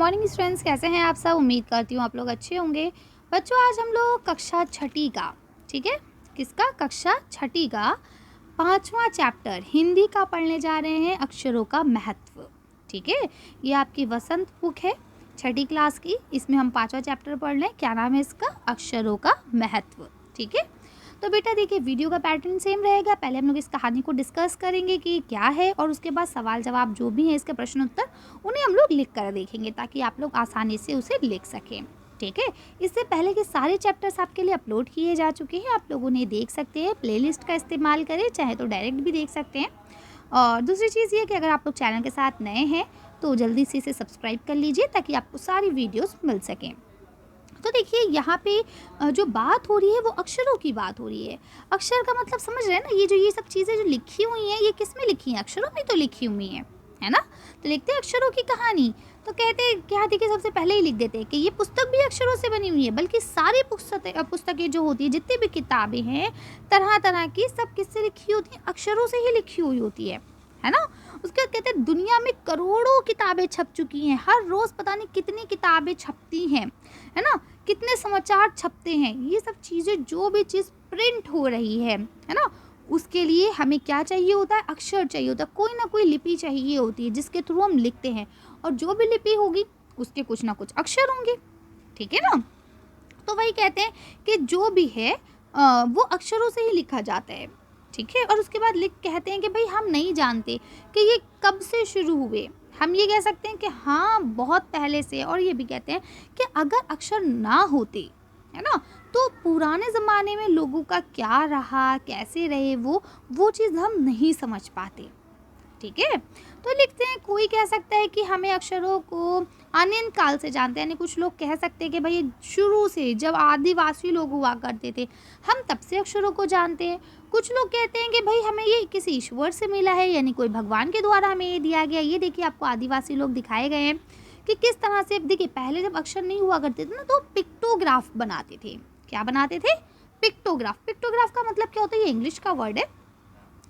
Morning students, कैसे हैं आप सब। उम्मीद करती हूँ आप लोग अच्छे होंगे। बच्चों, आज हम लोग कक्षा छठी का, ठीक है, किसका, कक्षा छठी का 5वां चैप्टर हिंदी का पढ़ने जा रहे हैं, अक्षरों का महत्व। ठीक है, ये आपकी वसंत बुक है छठी क्लास की। इसमें हम 5वां चैप्टर पढ़ रहे हैं। क्या नाम है इसका, अक्षरों का महत्व। ठीक है, तो बेटा देखिए, वीडियो का पैटर्न सेम रहेगा। पहले हम लोग इस कहानी को डिस्कस करेंगे कि क्या है, और उसके बाद सवाल जवाब जो भी है, इसके प्रश्न उत्तर, उन्हें हम लोग लिख कर देखेंगे ताकि आप लोग आसानी से उसे लिख सकें। ठीक है, इससे पहले के सारे चैप्टर्स आपके लिए अपलोड किए जा चुके हैं, आप लोग उन्हें देख सकते हैं। प्लेलिस्ट का इस्तेमाल करें, चाहे तो डायरेक्ट भी देख सकते हैं। और दूसरी चीज़ ये कि अगर आप लोग चैनल के साथ नए हैं तो जल्दी से इसे सब्सक्राइब कर लीजिए ताकि आपको सारी वीडियोस मिल सकें। तो देखिए, यहाँ पे जो बात हो रही है वो अक्षरों की बात हो रही है। अक्षर का मतलब समझ रहे हैं ना, ये सब चीज़ें जो लिखी हुई हैं, ये किस में लिखी हैं, अक्षरों में तो लिखी हुई हैं, है ना। तो लिखते हैं अक्षरों की कहानी। तो कहते हैं क्या, देखिए सबसे पहले ही लिख देते हैं कि ये पुस्तक भी अक्षरों से बनी हुई है, बल्कि सारी पुस्तकें जो होती है, जितनी भी किताबें हैं तरह तरह की, सब किससे लिखी होती हैं, अक्षरों से ही लिखी हुई होती है ना। उसके बाद कहते हैं दुनिया में करोड़ों किताबें छप चुकी हैं, हर रोज़ पता नहीं कितनी किताबें छपती हैं, है ना, कितने समाचार छपते हैं। ये सब चीज़ें, जो भी चीज़ प्रिंट हो रही है ना, उसके लिए हमें क्या चाहिए होता है, अक्षर चाहिए होता है। कोई ना कोई लिपि चाहिए होती है जिसके थ्रू हम लिखते हैं, और जो भी लिपि होगी उसके कुछ ना कुछ अक्षर होंगे। ठीक है ना। तो वही कहते हैं कि जो भी है वो अक्षरों से ही लिखा जाता है। ठीक है, और उसके बाद लिख कहते हैं कि भाई हम नहीं जानते कि ये कब से शुरू हुए। हम ये कह सकते हैं कि हाँ बहुत पहले से, और ये भी कहते हैं कि अगर अक्षर ना होते, है ना, तो पुराने ज़माने में लोगों का क्या रहा, कैसे रहे, वो चीज़ हम नहीं समझ पाते। ठीक है, तो लिखते हैं, कोई कह सकता है कि हमें अक्षरों को अनंत काल से जानते हैं, यानी कुछ लोग कह सकते हैं कि भाई शुरू से, जब आदिवासी लोग हुआ करते थे, हम तब से अक्षरों को जानते हैं। कुछ लोग कहते हैं कि भाई हमें ये किसी ईश्वर से मिला है, यानी कोई भगवान के द्वारा हमें ये दिया गया। ये देखिए, आपको आदिवासी लोग दिखाए गए हैं कि किस तरह से, देखिए पहले जब अक्षर नहीं हुआ करते थे ना, तो पिक्टोग्राफ बनाते थे। क्या बनाते थे, पिक्टोग्राफ। पिक्टोग्राफ का मतलब क्या होता है, ये इंग्लिश का वर्ड है,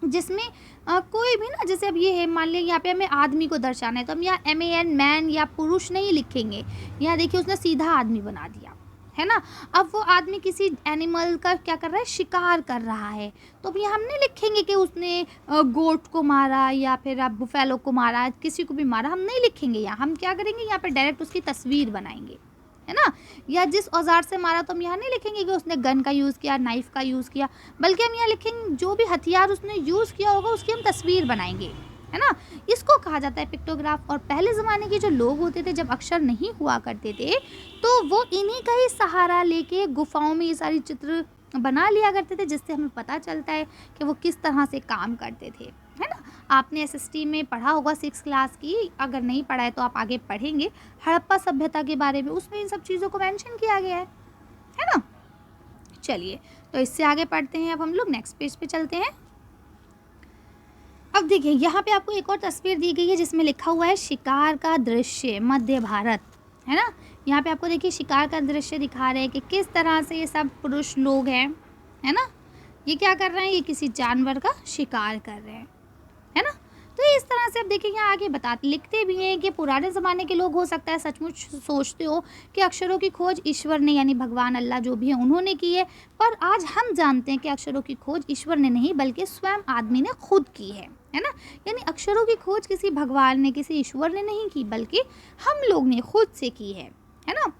जिसमें कोई भी ना, जैसे अब ये है, मान लें यहाँ पे हमें आदमी को दर्शाना है, तो हम यहाँ MAN मैन या पुरुष नहीं लिखेंगे। यहाँ देखिए उसने सीधा आदमी बना दिया, है ना। अब वो आदमी किसी एनिमल का क्या कर रहा है, शिकार कर रहा है, तो अब यहाँ हम नहीं लिखेंगे कि उसने गोट को मारा या फिर अब बुफेलो को मारा, किसी को भी मारा, हम नहीं लिखेंगे। यहाँ हम क्या करेंगे, यहाँ पे डायरेक्ट उसकी तस्वीर बनाएंगे, है ना। या जिस औजार से मारा, तो हम यहाँ नहीं लिखेंगे कि उसने गन का यूज़ किया, नाइफ का यूज़ किया, बल्कि हम यहाँ लिखेंगे जो भी हथियार उसने यूज़ किया होगा उसकी हम तस्वीर बनाएंगे, है ना। इसको कहा जाता है पिक्टोग्राफ। और पहले ज़माने के जो लोग होते थे, जब अक्षर नहीं हुआ करते थे, तो वो इन्हीं का ही सहारा लेके गुफाओं में ये सारी चित्र बना लिया करते थे, जिससे हमें पता चलता है कि वो किस तरह से काम करते थे, है ना। आपने SST में पढ़ा होगा 6 क्लास की, अगर नहीं पढ़ा है तो आप आगे पढ़ेंगे, हड़प्पा सभ्यता के बारे में, उसमें इन सब चीज़ों को मेंशन किया गया है ना। चलिए, तो इससे आगे पढ़ते हैं। अब हम लोग नेक्स्ट पेज पे चलते हैं। अब देखिए, यहाँ पे आपको एक और तस्वीर दी गई है जिसमें लिखा हुआ है शिकार का दृश्य, मध्य भारत, है ना। यहाँ पे आपको देखिए शिकार का दृश्य दिखा रहे हैं कि किस तरह से ये सब पुरुष लोग हैं, है ना। ये क्या कर रहे हैं, ये किसी जानवर का शिकार कर रहे हैं, है ना। तो इस तरह से अब देखिए, यहाँ आगे लिखते भी हैं कि पुराने ज़माने के लोग हो सकता है सचमुच सोचते हो कि अक्षरों की खोज ईश्वर ने, यानी भगवान अल्लाह जो भी है, उन्होंने की है। पर आज हम जानते हैं कि अक्षरों की खोज ईश्वर ने नहीं, बल्कि स्वयं आदमी ने खुद की है ना। यानी अक्षरों की खोज किसी भगवान ने, किसी ईश्वर ने नहीं की, बल्कि हम लोग ने खुद से की है ना।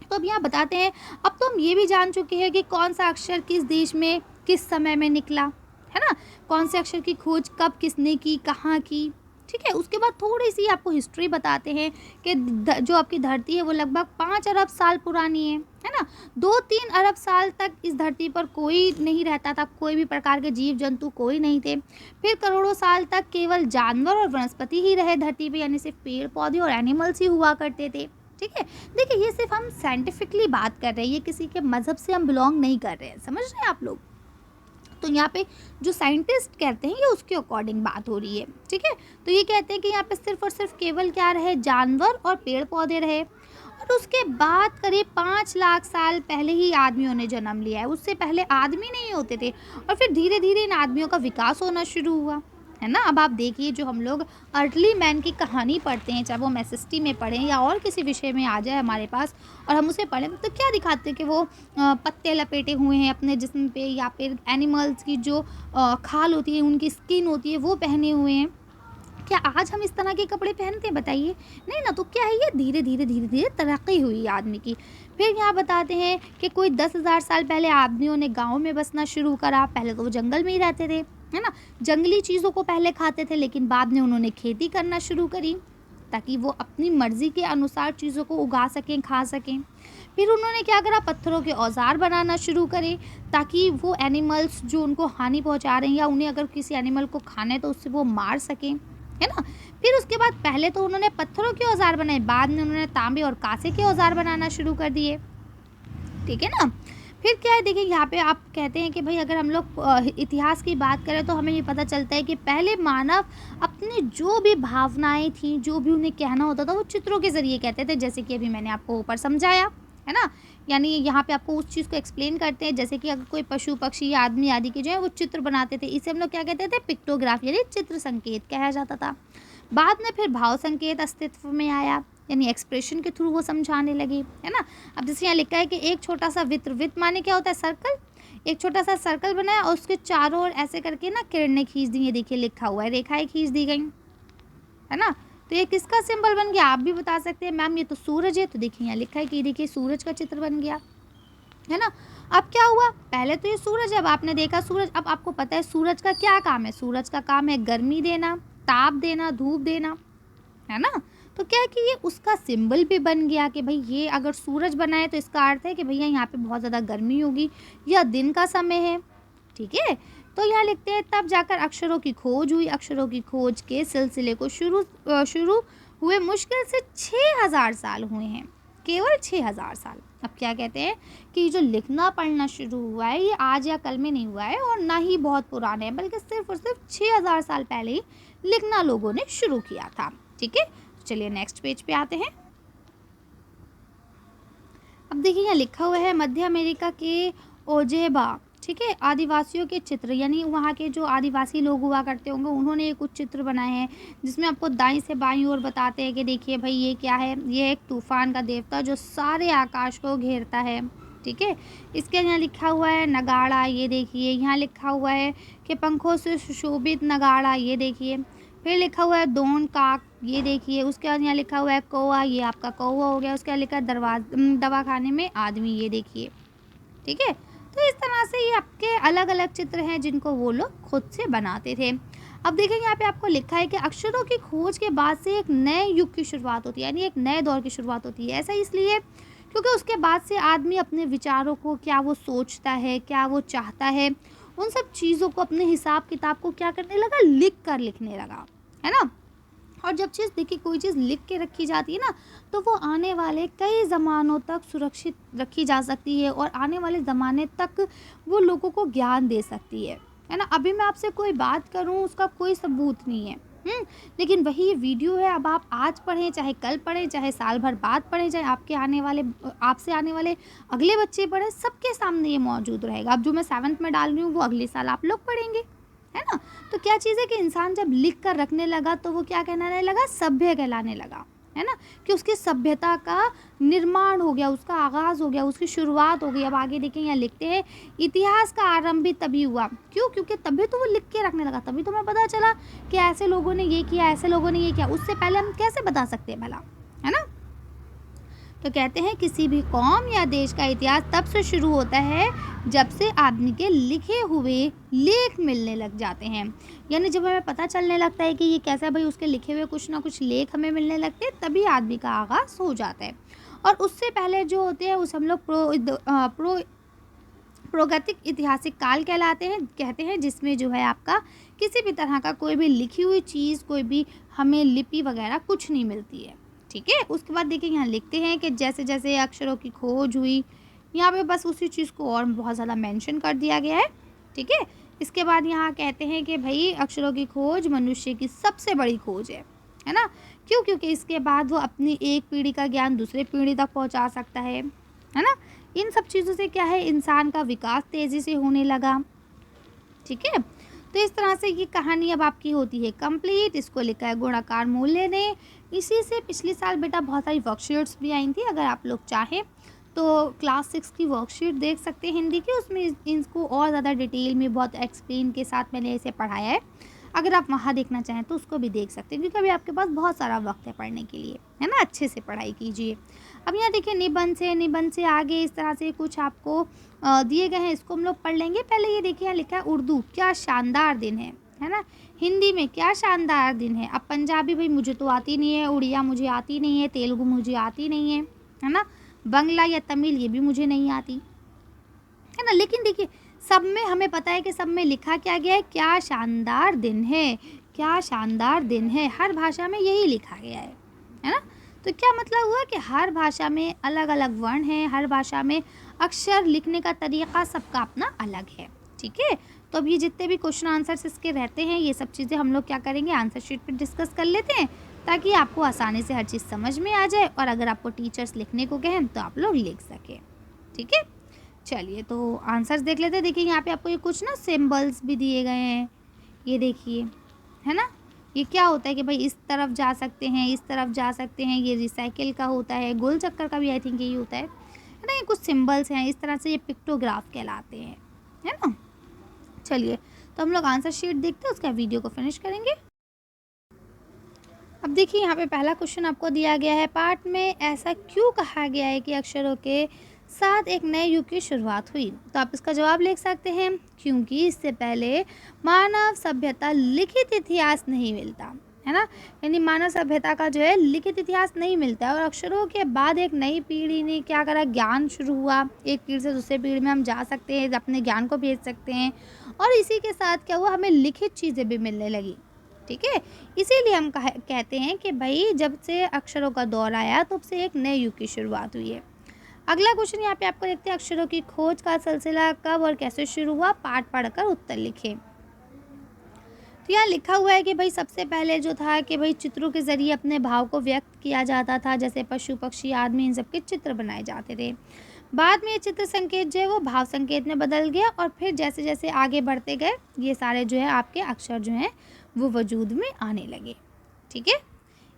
तो अब यहाँ बताते हैं, अब तो हम ये भी जान चुके हैं कि कौन सा अक्षर किस देश में किस समय में निकला, है ना। कौन से अक्षर की खोज कब किसने की, कहाँ की। ठीक है, उसके बाद थोड़ी सी आपको हिस्ट्री बताते हैं कि जो आपकी धरती है वो लगभग 5 अरब साल पुरानी है ना। 2-3 अरब साल तक इस धरती पर कोई नहीं रहता था, कोई भी प्रकार के जीव जंतु कोई नहीं थे। फिर करोड़ों साल तक केवल जानवर और वनस्पति ही रहे धरती पे, यानी सिर्फ पेड़ पौधे और एनिमल्स ही हुआ करते थे। ठीक है, देखिए ये सिर्फ हम साइंटिफिकली बात कर रहे हैं, ये किसी के मज़हब से हम बिलोंग नहीं कर रहे हैं, समझ रहे हैं आप लोग। तो यहाँ पे जो साइंटिस्ट कहते हैं, ये उसके अकॉर्डिंग बात हो रही है। ठीक है, तो ये कहते हैं कि यहाँ पे सिर्फ और सिर्फ केवल क्या रहे, जानवर और पेड़ पौधे रहे। और उसके बाद करीब 5 लाख साल पहले ही आदमियों ने जन्म लिया है, उससे पहले आदमी नहीं होते थे। और फिर धीरे धीरे इन आदमियों का विकास होना शुरू हुआ, है ना। अब आप देखिए, जो हम लोग अर्ली मैन की कहानी पढ़ते हैं, चाहे वो हम एसएसटी में पढ़ें या और किसी विषय में आ जाए हमारे पास और हम उसे पढ़ें, तो क्या दिखाते हैं कि वो पत्ते लपेटे हुए हैं अपने जिस्म पे, या फिर एनिमल्स की जो खाल होती है, उनकी स्किन होती है, वो पहने हुए हैं। क्या आज हम इस तरह के कपड़े पहनते हैं, बताइए? नहीं ना। तो क्या है, ये धीरे धीरे धीरे धीरे तरक्की हुई है आदमी की। फिर यहाँ बताते हैं कि कोई 10,000 साल पहले आदमियों ने गाँव में बसना शुरू करा। पहले तो वो जंगल में ही रहते थे, है ना, जंगली चीज़ों को पहले खाते थे, लेकिन बाद में उन्होंने खेती करना शुरू करी ताकि वो अपनी मर्ज़ी के अनुसार चीज़ों को उगा सकें, खा सकें। फिर उन्होंने क्या करा, पत्थरों के औज़ार बनाना शुरू करे ताकि वो एनिमल्स जो उनको हानि पहुंचा रहे हैं, या उन्हें अगर किसी एनिमल को खाना है तो उससे वो मार सकें, है ना। फिर उसके बाद पहले तो उन्होंने पत्थरों के औज़ार बनाए, बाद में उन्होंने तांबे और कांसे के औज़ार बनाना शुरू कर दिए, ठीक है ना। फिर क्या है, देखिए यहाँ पे आप कहते हैं कि भाई अगर हम लोग इतिहास की बात करें तो हमें ये पता चलता है कि पहले मानव अपनी जो भी भावनाएं थी, जो भी उन्हें कहना होता था, वो चित्रों के ज़रिए कहते थे, जैसे कि अभी मैंने आपको ऊपर समझाया, है ना। यानी यहाँ पे आपको उस चीज़ को एक्सप्लेन करते हैं, जैसे कि अगर कोई पशु पक्षी या आदमी आदि के जो है वो चित्र बनाते थे, इसे हम लोग क्या कहते थे, पिक्टोग्राफी, यानी चित्र संकेत कहा जाता था। बाद में फिर भाव संकेत अस्तित्व में आया, यानी एक्सप्रेशन के थ्रू वो समझाने लगे, है ना। अब जैसे यहाँ लिखा है कि एक छोटा सा वृत्त माने क्या होता है, सर्कल। एक छोटा सा सर्कल बनाया और उसके चारों ओर ऐसे करके ना किरणें खींच दी, ये देखिए लिखा हुआ है, रेखाएं खींच दी गई, है ना। तो ये किसका सिंबल बन गया, आप भी बता सकते हैं मैम ये तो सूरज है। तो देखिए यहाँ लिखा है कि देखिए सूरज का चित्र बन गया, है ना। अब क्या हुआ, पहले तो ये सूरज है, अब आपने देखा सूरज, अब आपको पता है सूरज का क्या काम है, सूरज का काम है गर्मी देना, ताप देना, धूप देना, है ना। तो क्या है कि ये उसका सिंबल भी बन गया कि भाई ये अगर सूरज बना है तो इसका अर्थ है कि भैया यहाँ पे बहुत ज़्यादा गर्मी होगी या दिन का समय है, ठीक है। तो यहाँ लिखते हैं तब जाकर अक्षरों की खोज हुई। अक्षरों की खोज के सिलसिले को शुरू हुए मुश्किल से 6,000 साल हुए हैं, केवल 6,000 साल। अब क्या कहते हैं कि जो लिखना पढ़ना शुरू हुआ है ये आज या कल में नहीं हुआ है और ना ही बहुत पुराना है, बल्कि सिर्फ और सिर्फ 6,000 साल पहले ही लिखना लोगों ने शुरू किया था, ठीक है। चलिए नेक्स्ट पेज पे आते हैं। अब देखिए यहाँ लिखा हुआ है मध्य अमेरिका के ओजेबा, ठीक है, आदिवासियों के चित्र, यानी वहाँ के जो आदिवासी लोग हुआ करते होंगे उन्होंने कुछ चित्र बनाए हैं, जिसमें आपको दाईं से बाईं ओर बताते हैं कि देखिए भाई ये क्या है, ये एक तूफान का देवता जो सारे आकाश को घेरता है, ठीक है। इसके यहाँ लिखा हुआ है नगाड़ा, ये देखिए। यहाँ लिखा हुआ है कि पंखों से सुशोभित नगाड़ा, ये देखिए। फिर लिखा हुआ है दोन काक, ये देखिए। उसके बाद यहाँ लिखा हुआ है कौआ, ये आपका कौआ हो गया। उसके बाद लिखा है दवाखाने में आदमी, ये देखिए, ठीक है। तो इस तरह से ये आपके अलग अलग चित्र हैं जिनको वो लोग खुद से बनाते थे। अब देखिए यहाँ पे आपको लिखा है कि अक्षरों की खोज के बाद से एक नए युग की शुरुआत होती है, यानी एक नए दौर की शुरुआत होती है। ऐसा इसलिए क्योंकि उसके बाद से आदमी अपने विचारों को, क्या वो सोचता है, क्या वो चाहता है, उन सब चीज़ों को, अपने हिसाब किताब को क्या करने लगा, लिखने लगा, है ना। और जब चीज़ देखिए कोई चीज़ लिख के रखी जाती है ना, तो वो आने वाले कई ज़मानों तक सुरक्षित रखी जा सकती है और आने वाले ज़माने तक वो लोगों को ज्ञान दे सकती है ना। अभी मैं आपसे कोई बात करूं उसका कोई सबूत नहीं है, लेकिन वही वीडियो है, अब आप आज पढ़ें, चाहे कल पढ़ें, चाहे साल भर बाद पढ़ें, चाहे आपसे आने वाले अगले बच्चे पढ़ें, सबके सामने ये मौजूद रहेगा। अब जो मैं 7th में डाल रही हूँ वो अगले साल आप लोग पढ़ेंगे, है ना। तो क्या चीज़ है कि इंसान जब लिख कर रखने लगा तो वो क्या कहलाने लगा, सभ्य कहलाने लगा, है ना। कि उसकी सभ्यता का निर्माण हो गया, उसका आगाज़ हो गया, उसकी शुरुआत हो गई। अब आगे देखें, यहाँ लिखते हैं इतिहास का आरंभ भी तभी हुआ, क्यों, क्योंकि तभी तो वो लिख के रखने लगा, तभी तो हमें पता चला कि ऐसे लोगों ने ये किया, ऐसे लोगों ने ये किया। उससे पहले हम कैसे बता सकते हैं भला, है ना। तो कहते हैं किसी भी कौम या देश का इतिहास तब से शुरू होता है जब से आदमी के लिखे हुए लेख मिलने लग जाते हैं, यानी जब हमें पता चलने लगता है कि ये कैसा, भाई उसके लिखे हुए कुछ ना कुछ लेख हमें मिलने लगते हैं, तभी आदमी का आगाज़ हो जाता है। और उससे पहले जो होते हैं उस हम लोग प्रागैतिक ऐतिहासिक काल कहते हैं, जिसमें जो है आपका किसी भी तरह का कोई भी लिखी हुई चीज़, कोई भी हमें लिपि वगैरह कुछ नहीं मिलती है, ठीक है। उसके बाद देखिए यहाँ लिखते हैं कि जैसे जैसे अक्षरों की खोज हुई, यहाँ पे बस उसी चीज़ को और बहुत ज़्यादा मेंशन कर दिया गया है, ठीक है। इसके बाद यहाँ कहते हैं कि भाई अक्षरों की खोज मनुष्य की सबसे बड़ी खोज है ना। क्यों, क्योंकि इसके बाद वो अपनी एक पीढ़ी का ज्ञान दूसरे पीढ़ी तक पहुँचा सकता है ना। इन सब चीज़ों से क्या है, इंसान का विकास तेज़ी से होने लगा, ठीक है। तो इस तरह से ये कहानी अब आपकी होती है कंप्लीट। इसको लिखा है गुणाकार मूल्य ने। इसी से पिछले साल बेटा बहुत सारी वर्कशीट्स भी आई थी, अगर आप लोग चाहें तो क्लास 6 की वर्कशीट देख सकते हैं हिंदी की, उसमें इसको और ज़्यादा डिटेल में बहुत एक्सप्लेन के साथ मैंने इसे पढ़ाया है। अगर आप वहाँ देखना चाहें तो उसको भी देख सकते हैं, क्योंकि अभी आपके पास बहुत सारा वक्त है पढ़ने के लिए, है ना। अच्छे से पढ़ाई कीजिए। अब यहाँ देखिए निबंध से आगे इस तरह से कुछ आपको दिए गए हैं, इसको हम लोग पढ़ लेंगे। पहले ये देखिए यहाँ लिखा है उर्दू, क्या शानदार दिन है ना। हिंदी में क्या शानदार दिन है। अब पंजाबी भाई मुझे तो आती नहीं है, उड़िया मुझे आती नहीं है, तेलुगु मुझे आती नहीं है ना। बंगला या तमिल ये भी मुझे नहीं आती, है ना। लेकिन देखिए सब में हमें पता है कि सब में लिखा क्या गया है, क्या शानदार दिन है, क्या शानदार दिन है। हर भाषा में यही लिखा गया है ना। तो क्या मतलब हुआ कि हर भाषा में अलग अलग वर्ण हैं, हर भाषा में अक्षर लिखने का तरीक़ा सबका अपना अलग है, ठीक है। तो अब ये जितने भी क्वेश्चन आंसर्स इसके रहते हैं, ये सब चीज़ें हम लोग क्या करेंगे, आंसर शीट पर डिस्कस कर लेते हैं, ताकि आपको आसानी से हर चीज़ समझ में आ जाए, और अगर आपको टीचर्स लिखने को कहें तो आप लोग लिख सकें, ठीक है। चलिए तो आंसर्स देख लेते हैं। देखिए यहाँ पे आपको ये कुछ ना सिंबल्स भी दिए गए हैं, ये देखिए, है ना। ये क्या होता है कि भाई इस तरफ जा सकते हैं, इस तरफ जा सकते हैं, ये रिसाइकिल का होता है, गोल चक्कर का भी आई थिंक यही होता है ना। ये कुछ सिंबल्स हैं, इस तरह से ये पिक्टोग्राफ कहलाते हैं, है ना। चलिए तो हम लोग आंसर शीट देखते हैं, उसका वीडियो को फिनिश करेंगे। अब देखिए यहाँ पे पहला क्वेश्चन आपको दिया गया है, पाठ में ऐसा क्यों कहा गया है कि अक्षरों के साथ एक नए युग की शुरुआत हुई। तो आप इसका जवाब लिख सकते हैं, क्योंकि इससे पहले मानव सभ्यता लिखित इतिहास नहीं मिलता, है ना। यानी मानव सभ्यता का जो है लिखित इतिहास नहीं मिलता है, और अक्षरों के बाद एक नई पीढ़ी ने क्या करा, ज्ञान शुरू हुआ। एक पीढ़ी से दूसरे पीढ़ी में हम जा सकते हैं, अपने ज्ञान को भेज सकते हैं, और इसी के साथ क्या हुआ, हमें लिखित चीज़ें भी मिलने लगी, ठीक है। इसीलिए हम कहते हैं कि भाई जब से अक्षरों का दौर आया तब से एक नए युग की शुरुआत हुई है। अगला क्वेश्चन यहाँ पे आपको देखते हैं, अक्षरों की खोज का सिलसिला कब और कैसे शुरू हुआ, पाठ पढ़कर उत्तर लिखें। तो यहाँ लिखा हुआ है कि भाई सबसे पहले जो था कि भाई चित्रों के ज़रिए अपने भाव को व्यक्त किया जाता था, जैसे पशु पक्षी आदमी इन सब के चित्र बनाए जाते थे। बाद में ये चित्र संकेत जो है वो भाव संकेत में बदल गया, और फिर जैसे जैसे आगे बढ़ते गए ये सारे जो है आपके अक्षर जो हैं वो वजूद में आने लगे, ठीक है।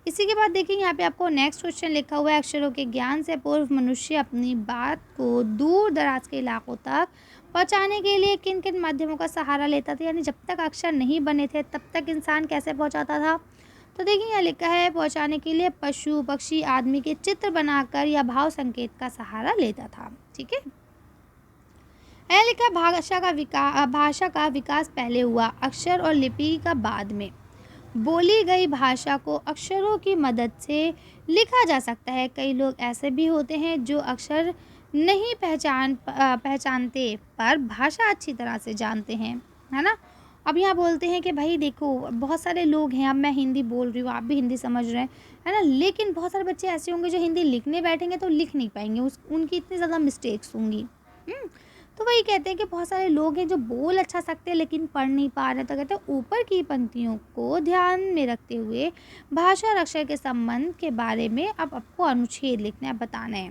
इसी के बाद देखिए यहाँ पे आपको नेक्स्ट क्वेश्चन लिखा हुआ है, अक्षरों के ज्ञान से पूर्व मनुष्य अपनी बात को दूर दराज के इलाकों तक पहुँचाने के लिए किन किन माध्यमों का सहारा लेता था। यानी जब तक अक्षर नहीं बने थे तब तक इंसान कैसे पहुँचाता था। तो देखिए यहाँ लिखा है, पहुँचाने के लिए पशु पक्षी आदमी के चित्र बनाकर या भाव संकेत का सहारा लेता था, ठीक है। यहाँ लिखा है, भाषा का विकास पहले हुआ, अक्षर और लिपि का बाद में। बोली गई भाषा को अक्षरों की मदद से लिखा जा सकता है। कई लोग ऐसे भी होते हैं जो अक्षर नहीं पहचानते पर भाषा अच्छी तरह से जानते हैं, है ना। अब यहाँ बोलते हैं कि भाई देखो बहुत सारे लोग हैं, अब मैं हिंदी बोल रही हूँ, आप भी हिंदी समझ रहे हैं, है ना, लेकिन बहुत सारे बच्चे ऐसे होंगे जो हिंदी लिखने बैठेंगे तो लिख नहीं पाएंगे, उनकी इतनी ज़्यादा मिस्टेक्स होंगी। तो वही कहते हैं कि बहुत सारे लोग हैं जो बोल अच्छा सकते हैं लेकिन पढ़ नहीं पा रहे। तो कहते हैं ऊपर की पंक्तियों को ध्यान में रखते हुए भाषा और अक्षर के संबंध के बारे में अब आपको अनुच्छेद लिखना है, बताना है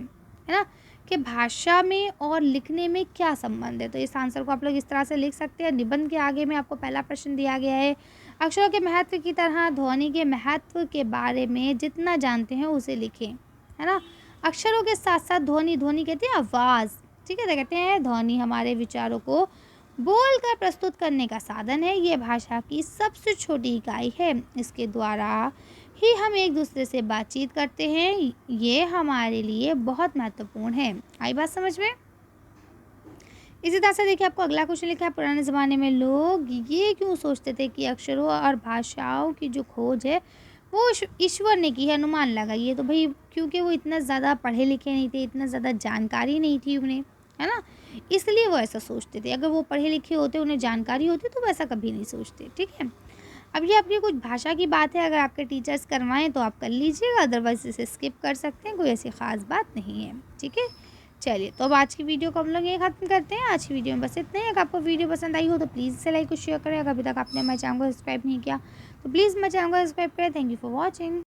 ना, कि भाषा में और लिखने में क्या संबंध है। तो इस आंसर को आप लोग इस तरह से लिख सकते हैं। निबंध के आगे में आपको पहला प्रश्न दिया गया है, अक्षरों के महत्व की तरह ध्वनि के महत्व के बारे में जितना जानते हैं उसे लिखें, है ना। अक्षरों के साथ साथ ध्वनि कहते हैं आवाज़, ठीक है। तो कहते हैं ध्वनि हमारे विचारों को बोलकर प्रस्तुत करने का साधन है। ये भाषा की सबसे छोटी इकाई है, इसके द्वारा ही हम एक दूसरे से बातचीत करते हैं। ये हमारे लिए बहुत महत्वपूर्ण है। आई बात समझ में। इसी तरह से देखिए आपको अगला क्वेश्चन लिखा है, पुराने ज़माने में लोग ये क्यों सोचते थे कि अक्षरों और भाषाओं की जो खोज है वो ईश्वर ने की है, अनुमान लगाइए। तो भाई क्योंकि वो इतना ज़्यादा पढ़े लिखे नहीं थे, इतना ज़्यादा जानकारी नहीं थी उन्हें, है ना, इसलिए वो ऐसा सोचते थे। अगर वो पढ़े लिखे होते, उन्हें जानकारी होती, तो वो ऐसा कभी नहीं सोचते, ठीक है। अब ये अपनी कुछ भाषा की बात है, अगर आपके टीचर्स करवाएं तो आप कर लीजिएगा, अदरवाइज इसे स्किप कर सकते हैं, कोई ऐसी ख़ास बात नहीं है, ठीक है। चलिए तो अब आज की वीडियो को हम लोग यहीं ख़त्म करते हैं। आज की वीडियो में बस इतना ही। अगर आपको वीडियो पसंद आई हो तो प्लीज़ इसे लाइक और शेयर करें। अगर अभी तक आपने हमारे चैनल को सब्सक्राइब नहीं किया तो प्लीज़ मेरे चैनल को सब्सक्राइब करें। Thank you for watching.